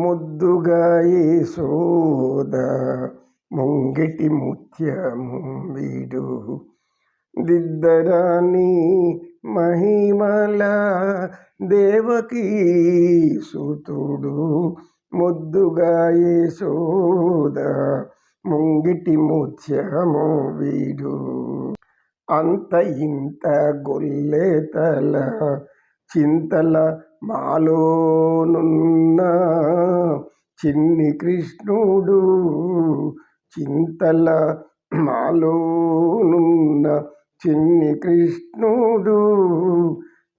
ముద్దుగా యేసోద ముంగిటి ముత్యము వీడు దిద్దరాని మహిమల దేవకీ సుతుడు. ముద్దుగా యేసోద ముంగిటి ముత్యము వీడు. అంత ఇంత గొల్లెతల చింతల మాలోనున్న చిన్ని కృష్ణుడు. చింతల మాలోనున్న చిన్ని కృష్ణుడు.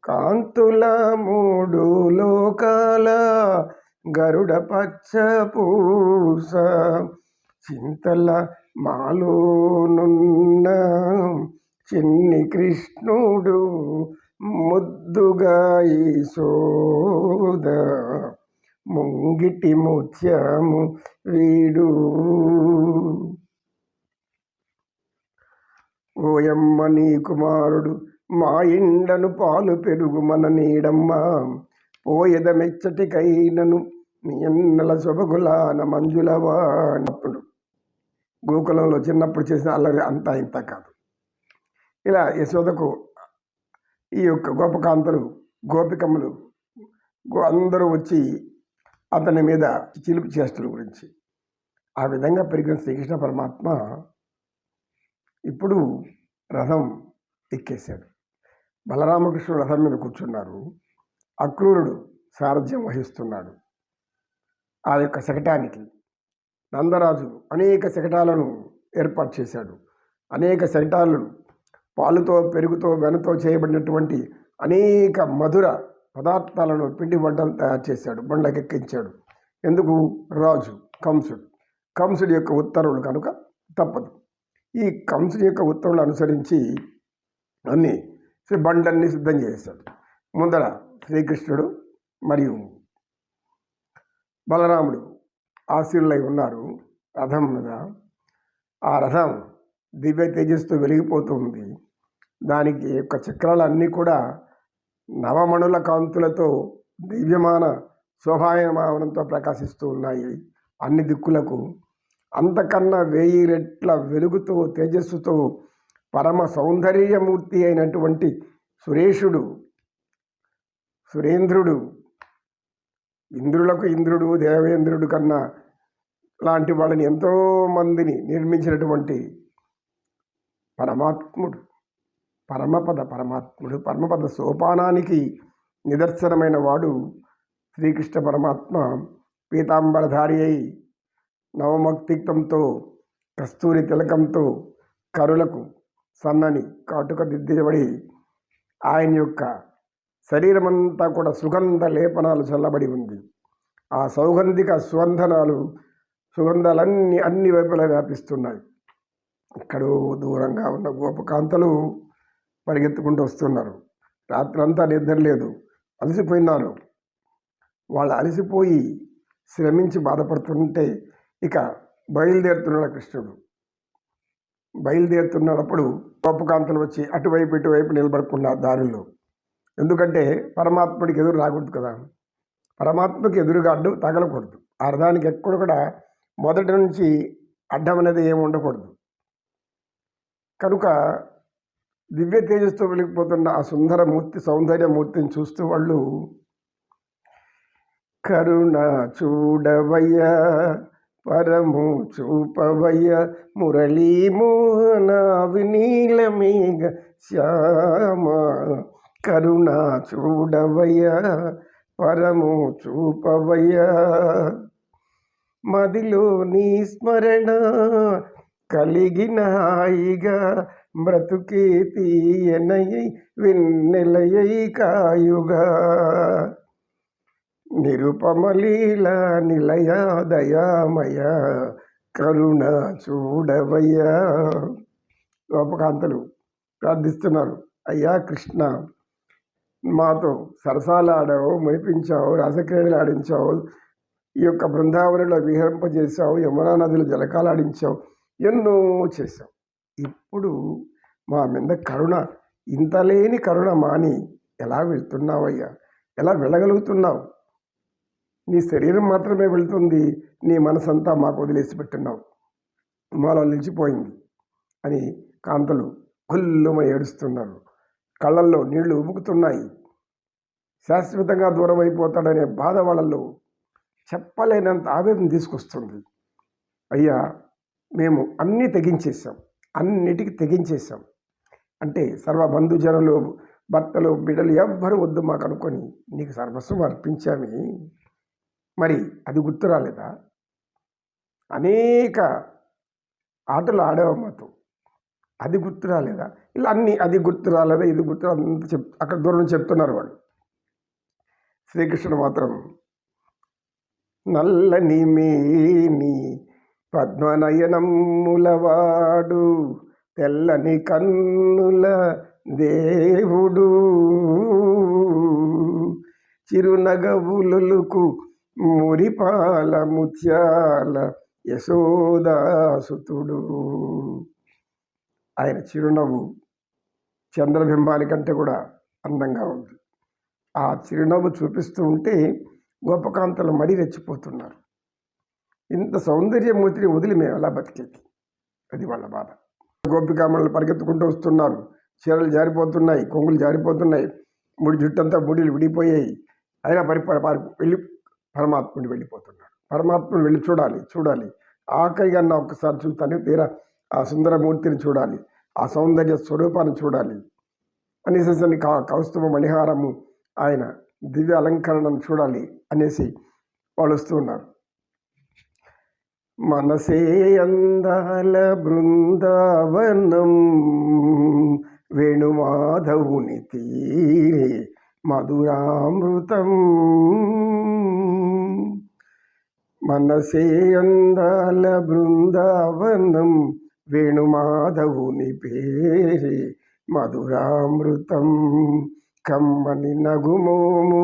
కాంతుల మూడు లోకాల గరుడ పచ్చ పూస. చింతల మాలోనున్న చిన్ని కృష్ణుడు. ముద్దుగా యేసోద ముంగిటి ముత్యము వీడు. ఓయమ్మ నీ కుమారుడు మా ఇండను పాలు పెరుగు మన నీడమ్మ. పోయద మెచ్చటికైనను నీ ఎన్నెల సొబగులాన మంజులవానప్పుడు. గోకులంలో చిన్నప్పుడు చేసిన అల్లరి అంతా ఇంత కాదు. ఇలా యశోదకు ఈ యొక్క గోపకాంతలు గోపికమ్మలు అందరూ వచ్చి అతని మీద చిలుపు చేష్టల గురించి ఆ విధంగా పెరిగిన శ్రీకృష్ణ పరమాత్మ ఇప్పుడు రథం ఎక్కేశాడు. బలరామకృష్ణుడు రథం మీద కూర్చున్నారు. అక్రూరుడు సారథ్యం వహిస్తున్నాడు. ఆ యొక్క శకటానికి నందరాజు అనేక శకటాలను ఏర్పాటు చేశాడు. అనేక శకటాలను పాలుతో పెరుగుతో వెనతో చేయబడినటువంటి అనేక మధుర పదార్థాలను పిండి వంటలు తయారు చేశాడు. బండకెక్కించాడు. ఎందుకు? రాజు కంసుడి యొక్క ఉత్తర్వులు కనుక తప్పదు. ఈ కంసుడి యొక్క ఉత్తర్వులు అనుసరించి అన్నీ బండ్లన్నీ సిద్ధం చేశాడు. ముందర శ్రీకృష్ణుడు మరియు బలరాముడు ఆశీనులై ఉన్నారు రథం మీద. ఆ రథం దివ్య తేజస్తో వెలిగిపోతుంది. దానికి యొక్క చక్రాలన్నీ కూడా నవమణుల కాంతులతో దివ్యమాన శోభాయమానంతో ప్రకాశిస్తూ ఉన్నాయి అన్ని దిక్కులకు. అంతకన్నా 1000 రెట్ల వెలుగుతో తేజస్సుతో పరమ సౌందర్యమూర్తి అయినటువంటి సురేంద్రుడు, ఇంద్రులకు ఇంద్రుడు, దేవేంద్రుడు కన్నా లాంటి వాళ్ళని ఎంతోమందిని నిర్మించినటువంటి పరమాత్ముడు, పరమపద సోపానానికి నిదర్శనమైన వాడు శ్రీకృష్ణ పరమాత్మ. పీతాంబరధారి అయి నవమక్తిక్తంతో కస్తూరి తిలకంతో కరులకు సన్నని కాటుక దిద్దబడి ఆయన యొక్క శరీరమంతా కూడా సుగంధ లేపనాలు చల్లబడి ఉంది. ఆ సౌగంధిక సుగంధాలన్నీ అన్ని వైపులా వ్యాపిస్తున్నాయి. ఎక్కడో దూరంగా ఉన్న గోపకాంతలు పరిగెత్తుకుంటూ వస్తున్నారు. రాత్రంతా నిద్ర లేదు, అలసిపోయినారు. వాళ్ళు అలసిపోయి శ్రమించి బాధపడుతుంటే ఇక బయలుదేరుతున్నాడు కృష్ణుడు. బయలుదేరుతున్నప్పుడు గోపకాంతలు వచ్చి అటువైపు ఇటువైపు నిలబడుకున్నారు దారిలో. ఎందుకంటే పరమాత్ముడికి ఎదురు రాకూడదు కదా, పరమాత్మకి ఎదురుగా అడ్డు తగలకూడదు. ఆ రథానికి ఎక్కడ కూడా మొదటి నుంచి అడ్డం అనేది ఏమి ఉండకూడదు. కనుక దివ్య తేజస్తో వెలిగిపోతున్న ఆ సౌందర్యమూర్తిని చూస్తూ వాళ్ళు కరుణ చూడవయ్య పరము చూపవయ్య మురళీ మోహన వినీలమేఘ శ్యామ. కరుణ చూడవయ్య పరము చూపవయ్య మదిలో నీ స్మరణ కలిగిన హాయిగా బ్రతుకే తీయనయ్యై వెన్నెలయ్యై కాయుగా. నిరుపమలీల నిలయ దయామయ కరుణ చూడవయ్యా. గోపకాంతలు ప్రార్థిస్తున్నారు, అయ్యా కృష్ణ, మాతో సరసాలు ఆడావు, మురిపించావు, రసక్రీడలు ఆడించావు, ఈ యొక్క బృందావనంలో విహరింపజేశావు, యమునా నదులు జలకాలాడించావు, ఎన్నో చేశావు. ఇప్పుడు మా మీద కరుణ, ఇంతలేని కరుణ మాని ఎలా వెళ్తున్నావయ్యా, ఎలా వెళ్ళగలుగుతున్నావు? నీ శరీరం మాత్రమే వెళుతుంది, నీ మనసంతా మాకు వదిలేసి పెట్టున్నావు, మాలో నిలిచిపోయింది అని కాంతలు కొల్లుమ ఏడుస్తున్నారు. కళ్ళల్లో నీళ్లు ఉబుకుతున్నాయి. శాశ్వతంగా దూరం అయిపోతాడనే బాధ వాళ్ళల్లో చెప్పలేనంత ఆవేదన తీసుకొస్తుంది. అయ్యా, మేము అన్నీ తెగించేసాం, అన్నిటికీ తెగించేసాం అంటే సర్వబంధుజనులు, భర్తలు, బిడ్డలు ఎవ్వరు వద్దు మాకు అనుకొని నీకు సర్వస్వం అర్పించామి. మరి అది గుర్తు రాలేదా? అనేక ఆటలు ఆడేవా మాతో, అది గుర్తు రాలేదా? ఇలా అన్నీ అది గుర్తు రాలేదా, ఇది గుర్తు అంత అక్కడ దూరం నుంచి చెప్తున్నారు వాళ్ళు. శ్రీకృష్ణుడు మాత్రం నల్లని మేని పద్మనయనములవాడు, తెల్లని కన్నుల దేవుడు, చిరునగవులకు మురిపాల ముత్యాల యశోదాసుతుడు. ఆయన చిరునవ్వు చంద్రబింబానికంటే కూడా అందంగా ఉంది. ఆ చిరునవ్వు చూపిస్తూ ఉంటే గోపకాంతలు మరీ రెచ్చిపోతున్నారు. ఇంత సౌందర్యమూర్తిని వదిలి మేము ఎలా బతికేది? అది వాళ్ళ బాధ. గోపికామణులు పరిగెత్తుకుంటూ వస్తున్నారు. చీరలు జారిపోతున్నాయి, కొంగులు జారిపోతున్నాయి, ముడి జుట్టంతా ముడిలు విడిపోయాయి. అయినా వెళ్ళి పరమాత్ముడు వెళ్ళిపోతున్నాడు. పరమాత్ముడు వెళ్ళి చూడాలి. ఆఖరిగా నా ఒక్కసారి చూస్తాను, తీరా ఆ సుందరమూర్తిని చూడాలి, ఆ సౌందర్య స్వరూపాన్ని చూడాలి అనేసి కౌస్తుభ మణిహారము, ఆయన దివ్య అలంకరణను చూడాలి అనేసి వాళ్ళు వస్తూ ఉన్నారు. మనసే అందాల బృందావనం, వేణుమాధవుని తీరే మధురామృతం. మనసే అందాల బృందావనం, వేణుమాధవుని పేరే మధురామృతం. కమ్మని నగుమోము,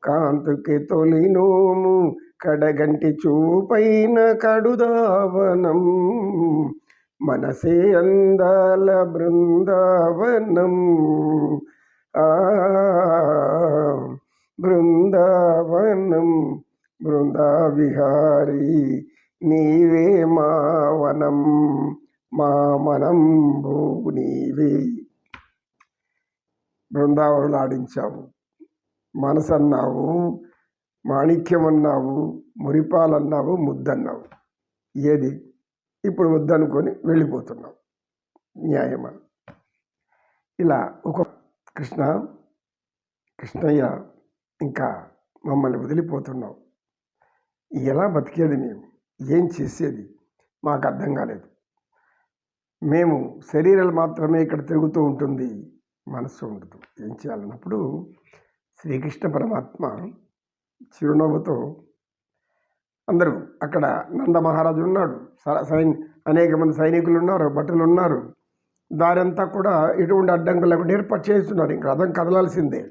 కాంతుకి తొలినోము, కడగంటి చూపైన కడుదావనం. మనసే అందాల బృందావనం, బృందావనం బృందా విహారీ, నీవే మా వనం, మా మనంబు నీవే. బృందావనులు ఆడించావు, మనసన్నావు, మాణిక్యం అన్నావు, మురిపాలన్నావు, ముద్దన్నావు. ఏది ఇప్పుడు వద్దనుకొని వెళ్ళిపోతున్నావు. న్యాయమా? ఇలా ఒక కృష్ణయ్య ఇంకా మమ్మల్ని వదిలిపోతున్నావు, ఎలా బతికేది? మేము ఏం చేసేది? మాకు అర్థం కాలేదు. మేము శరీరాలు మాత్రమే ఇక్కడ తిరుగుతూ ఉంటుంది, మనస్సు ఉండదు. ఏం చేయాలన్నప్పుడు శ్రీకృష్ణ పరమాత్మ చిరునవ్వుతో, అందరూ అక్కడ నంద మహారాజు ఉన్నాడు, అనేక మంది సైనికులు ఉన్నారు, భటులు ఉన్నారు. దారంతా కూడా ఎటువంటి అడ్డంకులు లేకుండా ఏర్పాటు చేస్తున్నారు. ఇంక రథం కదలాల్సిందే.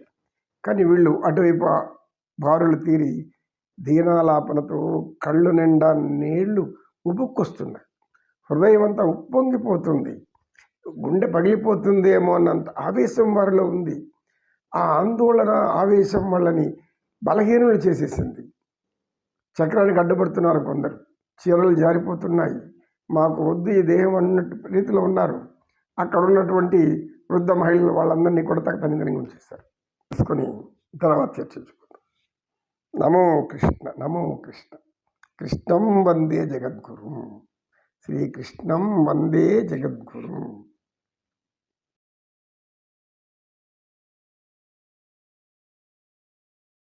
కానీ వీళ్ళు అటువైపు బారులు తీరి దీనాలాపనతో కళ్ళు నిండా నీళ్లు ఉబుక్కొస్తున్నాయి. హృదయం అంతా ఉప్పొంగిపోతుంది, గుండె పగిలిపోతుందేమో అన్నంత ఆవేశం వారిలో ఉంది. ఆ ఆందోళన, ఆవేశం వాళ్ళని బలహీనులు చేసేసింది. చక్రానికి అడ్డుపడుతున్నారు కొందరు, చీరలు జారిపోతున్నాయి, మాకు వద్దు ఈ దేహం అన్నట్టు రీతిలో ఉన్నారు. అక్కడ ఉన్నటువంటి వృద్ధ మహిళలు వాళ్ళందరినీ కూడా తనిదనంగా ఉంచేస్తారు. తీసుకొని తర్వాత చర్చించుకుందాం. నమో కృష్ణ, నమో కృష్ణ. కృష్ణం వందే జగద్గురు, శ్రీకృష్ణం వందే జగద్గురు.